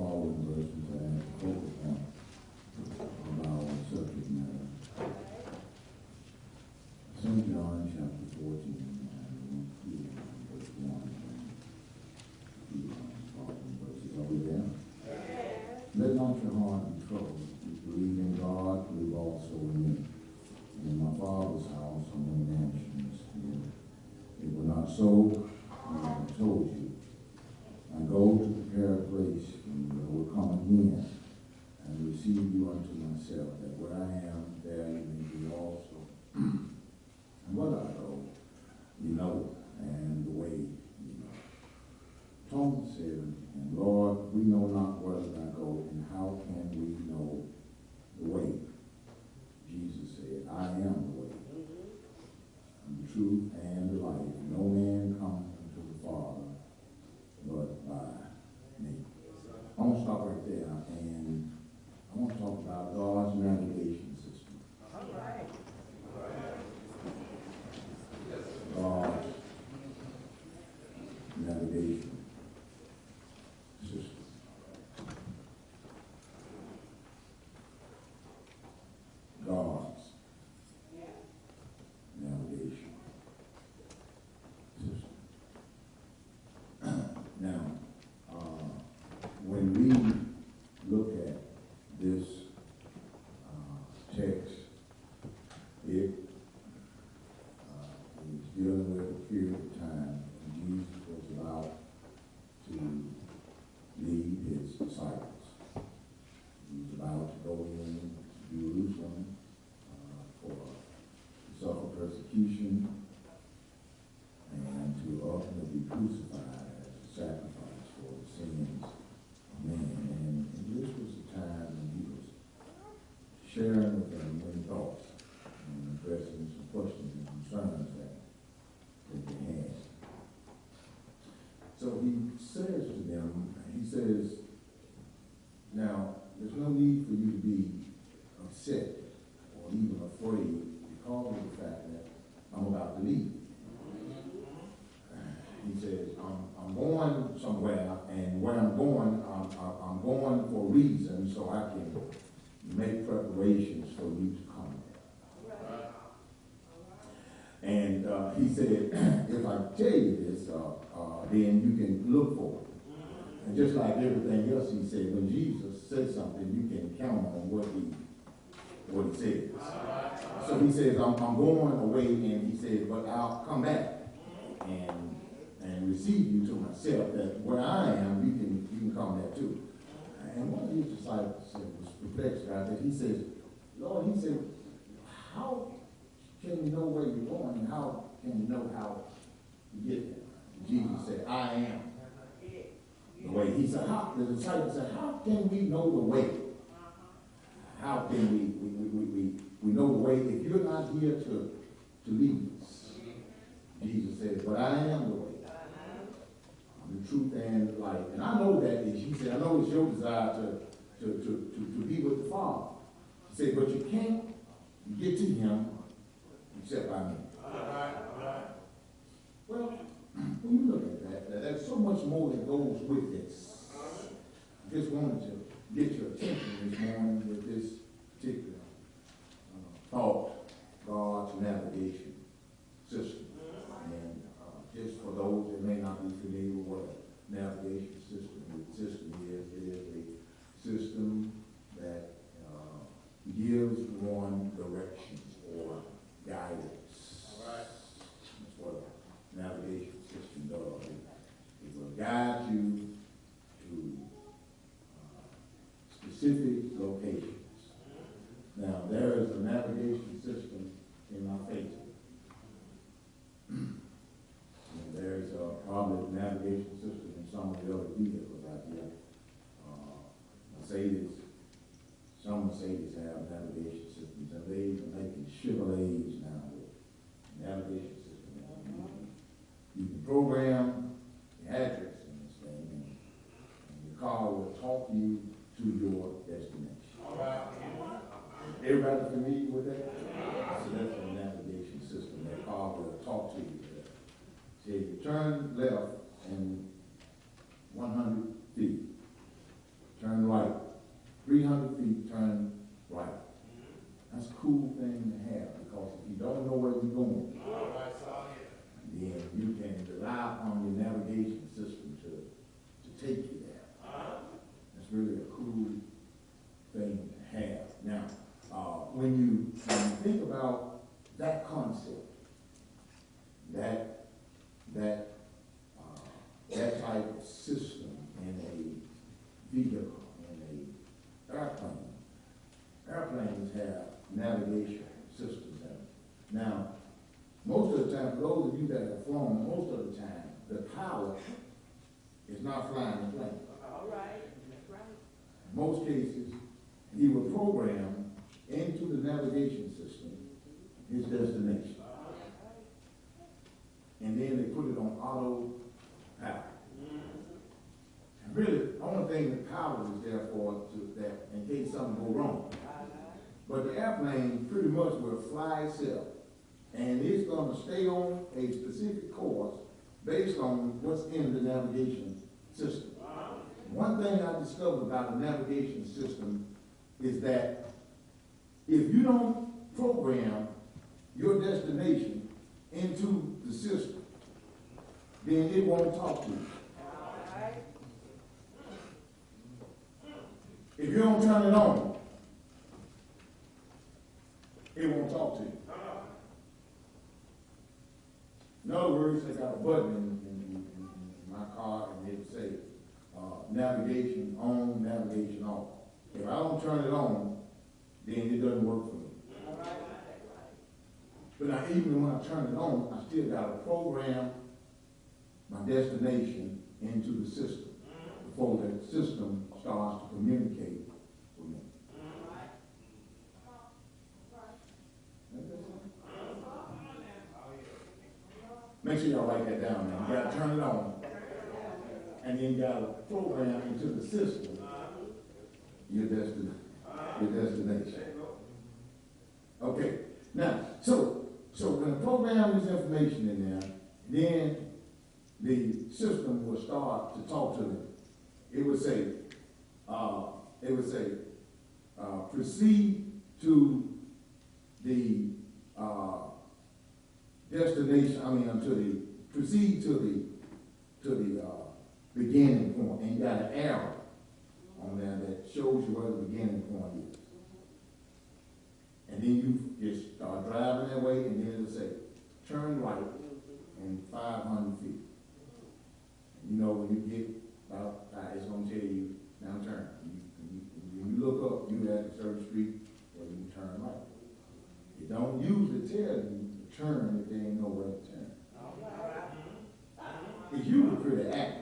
following verses as the focal point of our subject matter. St. John chapter 14, and verse 1 and following verses. Are we there? Let not your heart be troubled. You believe in God, believe also in me. In my Father's house are many mansions. If it were not so, I have told you. I go to prepare a place for you. I will come again and receive you unto myself, that where I am, there you may be also. And whether I go, you know, and the way you know. Thomas said, and Lord, we know not whether I go, and how can we know the way? Jesus said, I am the way, and the truth, and the life. No man cometh unto the Father but by me. I want to stop right there, and I want to talk about God's navigation system. All right. God's navigation system. God's navigation system. Now, when we look at this text, it is dealing with a period of time when Jesus was about to lead his disciples. He was about to go in to Jerusalem for suffer persecution and to ultimately be crucified as a sacrifice for the sins of men. And this was the time when he was sharing with them many thoughts and addressing some questions and concerns that they had. So he says to them, he says, now, there's no need for you to be upset or even afraid because of the fact that I'm about to leave. He says, I'm going somewhere, and where I'm going for a reason, so I can make preparations for you to come there. And he said, if I tell you this, then you can look for it. And just like everything else he said, when Jesus says something, you can count on what he says. So he says, I'm going away, and he said, but I'll come back and receive you to myself, that where I am, you can come there too. And one of his disciples was perplexed about that. He says, Lord, he said, how can you know where you're going, and how can you know how to get there? And Jesus said, I am the way. He said, the disciple said, how can we know the way? How can we know the way if you're not here to lead us? Jesus says, but I am the way, the truth, and the life. And I know that is, he said, I know it's your desire to be with the Father. He said, but you can't get to him except by me. Well, when you look at that, there's so much more that goes with this. I just wanted to get your attention this morning with this particular thought, God's navigation system. And just for those that may not be familiar with what a navigation system is, it is a system that gives one directions or guidance. That's what a navigation system does. It will guide you to specific locations. Now, there is a navigation system in our faith. And there's probably a navigation system in some of the other vehicles out here. Mercedes, some Mercedes have navigation systems, and they even making Chevrolets now with navigation system. You can program the address in this thing, and the car will talk you to your destination. All right. Everybody familiar with that? So that's a navigation system. That car will talk to you. Say, you turn left and 100 feet. turn right. 300 feet, turn right. That's a cool thing to have, because if you don't know where you're going, then you can rely on your navigation system to take you there. That's really a cool thing to have. Now, when you think about that concept, that type of system in a vehicle, in a airplane, airplanes have navigation systems in them. Now, most of the time, for those of you that have flown, most of the time, the pilot is not flying the plane. All right, that's right. In most cases, he will program into the navigation system his destination. And then they put it on auto pilot. And really, the only thing the pilot is there for is that in case something go wrong. But the airplane pretty much will fly itself. And it's going to stay on a specific course based on what's in the navigation system. One thing I discovered about the navigation system is that if you don't program your destination into the system, then it won't talk to you. If you don't turn it on, it won't talk to you. In other words, they got a button in my car, and it say navigation on, navigation off. If I don't turn it on, then it doesn't work for me. But now, even when I turn it on, I still got to program my destination into the system before the system starts to communicate with me. Make sure y'all write that down now. You got to turn it on. And then you got to program into the system your destination. Okay. Now, so when I program this information in there, then the system will start to talk to them. It would say, proceed to the destination. Proceed to the beginning point, and you got an arrow on there that shows you where the beginning point is. And then you just start driving that way, and then it'll say, turn right in 500 feet. And you know, when you get about, it's going to tell you, now turn. When you look up, you at a certain street where you turn right. It don't usually tell you to turn if they ain't know where to turn. It's usually pretty accurate.